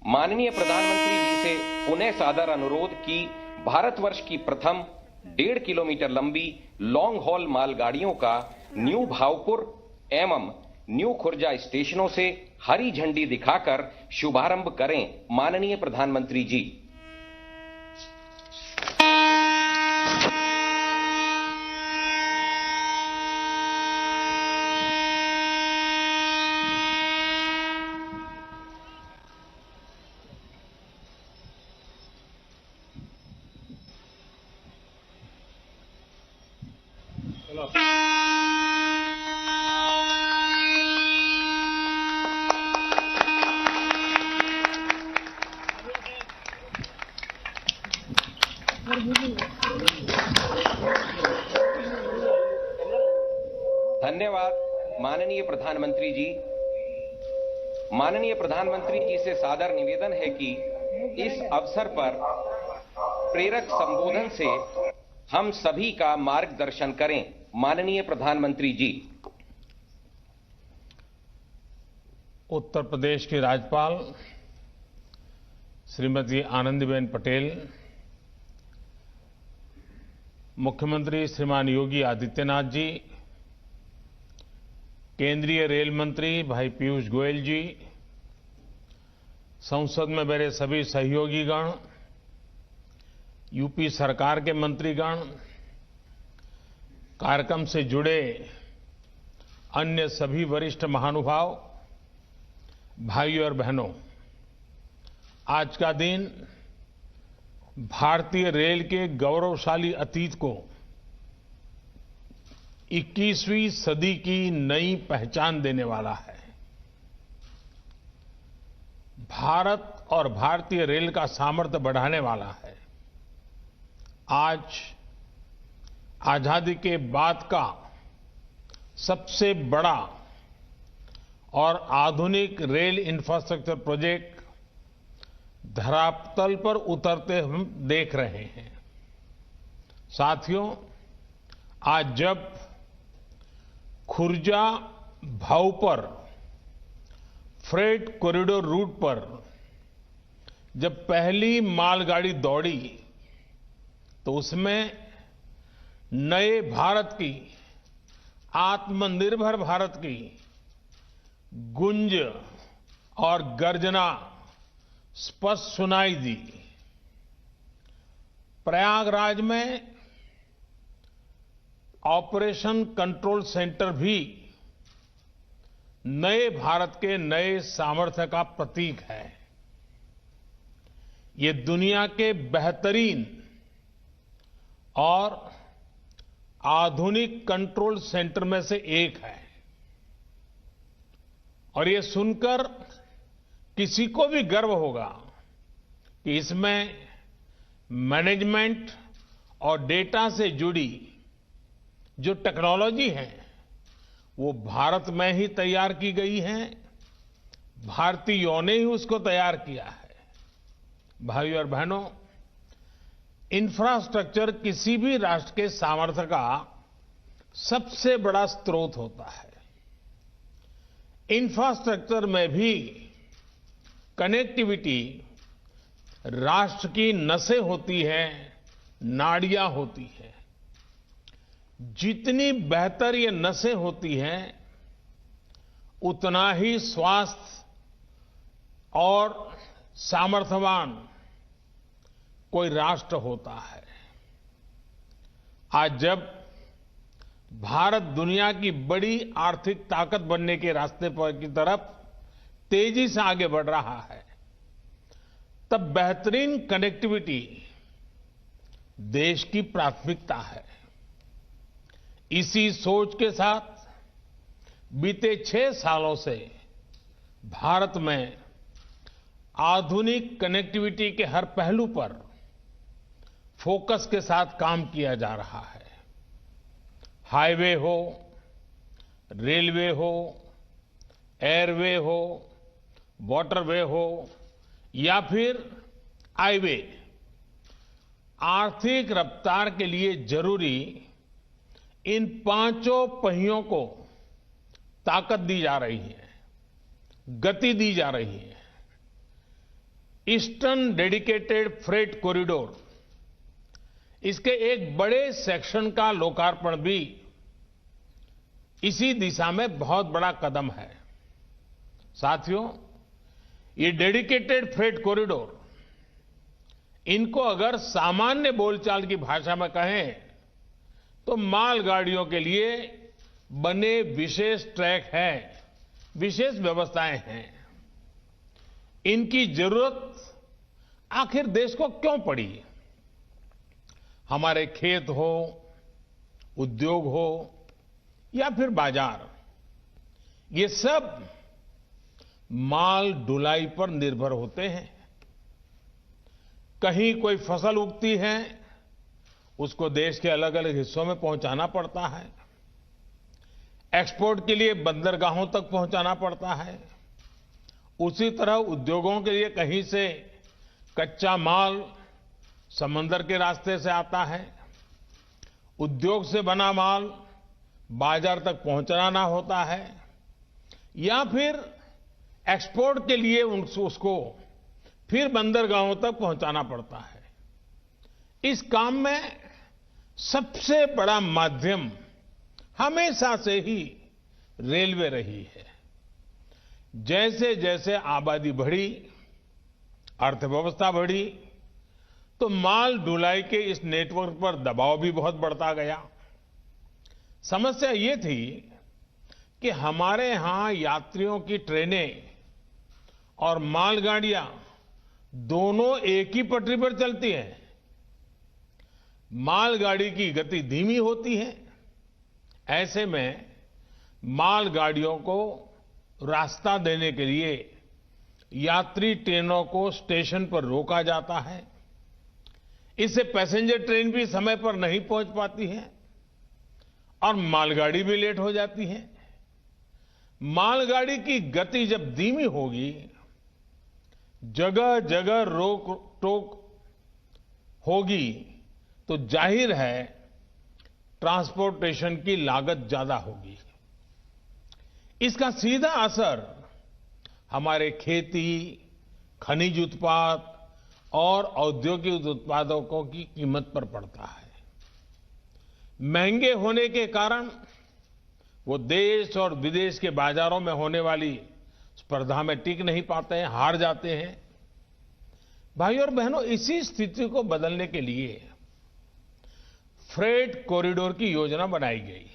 माननीय प्रधानमंत्री जी से पुनः सादर अनुरोध कि भारतवर्ष की प्रथम 1.5 किलोमीटर लंबी लॉन्ग हॉल मालगाड़ियों का न्यू भावपुर एवं न्यू खुर्जा स्टेशनों से हरी झंडी दिखाकर शुभारंभ करें। माननीय प्रधानमंत्री जी। धन्यवाद माननीय प्रधानमंत्री जी। माननीय प्रधानमंत्री जी से सादर निवेदन है कि इस अवसर पर प्रेरक संबोधन से हम सभी का मार्गदर्शन करें। माननीय प्रधानमंत्री जी। उत्तर प्रदेश की राज्यपाल श्रीमती आनंदीबेन पटेल, मुख्यमंत्री श्रीमान योगी आदित्यनाथ जी, केंद्रीय रेल मंत्री भाई पीयूष गोयल जी, संसद में मेरे सभी सहयोगीगण, यूपी सरकार के मंत्रीगण, कार्यक्रम से जुड़े अन्य सभी वरिष्ठ महानुभाव, भाइयों और बहनों, आज का दिन भारतीय रेल के गौरवशाली अतीत को 21वीं सदी की नई पहचान देने वाला है। भारत और भारतीय रेल का सामर्थ्य बढ़ाने वाला है। आज आजादी के बाद का सबसे बड़ा और आधुनिक रेल इंफ्रास्ट्रक्चर प्रोजेक्ट धरातल पर उतरते हम देख रहे हैं। साथियों, आज जब Khurja Bhaupur freight corridor route पर जब पहली मालगाड़ी दौड़ी तो उसमें नए भारत की, आत्मनिर्भर भारत की गुंज और गर्जना स्पष्ट सुनाई दी। प्रयागराज में ऑपरेशन कंट्रोल सेंटर भी नए भारत के नए सामर्थ्य का प्रतीक है। ये दुनिया के बेहतरीन और आधुनिक कंट्रोल सेंटर में से एक है और ये सुनकर किसी को भी गर्व होगा कि इसमें मैनेजमेंट और डेटा से जुड़ी जो टेक्नोलॉजी है वो भारत में ही तैयार की गई है। भारतीयों ने ही उसको तैयार किया है। भाइयों और बहनों, इंफ्रास्ट्रक्चर किसी भी राष्ट्र के सामर्थ्य का सबसे बड़ा स्रोत होता है। इंफ्रास्ट्रक्चर में भी कनेक्टिविटी राष्ट्र की नसें होती हैं, नाड़ियां होती हैं। जितनी बेहतर ये नसें होती हैं, उतना ही स्वास्थ्य और सामर्थ्यवान कोई राष्ट्र होता है। आज जब भारत दुनिया की बड़ी आर्थिक ताकत बनने के रास्ते पर की तरफ तेजी से आगे बढ़ रहा है, तब बेहतरीन कनेक्टिविटी देश की प्राथमिकता है। इसी सोच के साथ बीते 6 सालों से भारत में आधुनिक कनेक्टिविटी के हर पहलू पर फोकस के साथ काम किया जा रहा है। हाईवे हो, रेलवे हो, एयरवे हो, वाटरवे हो या फिर हाईवे, आर्थिक रफ्तार के लिए जरूरी इन पांचों पहियों को ताकत दी जा रही है, गति दी जा रही है। ईस्टर्न डेडिकेटेड फ्रेट कॉरिडोर, इसके एक बड़े सेक्शन का लोकार्पण भी इसी दिशा में बहुत बड़ा कदम है। साथियों, ये डेडिकेटेड फ्रेट कॉरिडोर, इनको अगर सामान्य बोलचाल की भाषा में कहें तो मालगाड़ियों के लिए बने विशेष ट्रैक हैं, विशेष व्यवस्थाएं हैं। इनकी जरूरत आखिर देश को क्यों पड़ी? हमारे खेत हो, उद्योग हो या फिर बाजार, ये सब माल ढुलाई पर निर्भर होते हैं। कहीं कोई फसल उगती है, उसको देश के अलग अलग हिस्सों में पहुंचाना पड़ता है, एक्सपोर्ट के लिए बंदरगाहों तक पहुंचाना पड़ता है। उसी तरह उद्योगों के लिए कहीं से कच्चा माल समंदर के रास्ते से आता है, उद्योग से बना माल बाजार तक पहुंचाना होता है, या फिर एक्सपोर्ट के लिए उसको फिर बंदरगाहों तक पहुंचाना पड़ता है। इस काम में सबसे बड़ा माध्यम हमेशा से ही रेलवे रही है। जैसे जैसे आबादी बढ़ी, अर्थव्यवस्था बढ़ी, तो माल ढुलाई के इस नेटवर्क पर दबाव भी बहुत बढ़ता गया। समस्या ये थी कि हमारे यहां यात्रियों की ट्रेनें और मालगाड़ियां दोनों एक ही पटरी पर चलती हैं। मालगाड़ी की गति धीमी होती है। ऐसे में मालगाड़ियों को रास्ता देने के लिए यात्री ट्रेनों को स्टेशन पर रोका जाता है। इससे पैसेंजर ट्रेन भी समय पर नहीं पहुंच पाती है और मालगाड़ी भी लेट हो जाती है। मालगाड़ी की गति जब धीमी होगी, जगह जगह रोक टोक होगी, तो जाहिर है ट्रांसपोर्टेशन की लागत ज्यादा होगी। इसका सीधा असर हमारे खेती, खनिज उत्पाद और औद्योगिक उत्पादों की कीमत पर पड़ता है। महंगे होने के कारण वो देश और विदेश के बाजारों में होने वाली स्पर्धा में टिक नहीं पाते हैं, हार जाते हैं। भाइयों और बहनों, इसी स्थिति को बदलने के लिए फ्रेट कॉरिडोर की योजना बनाई गई।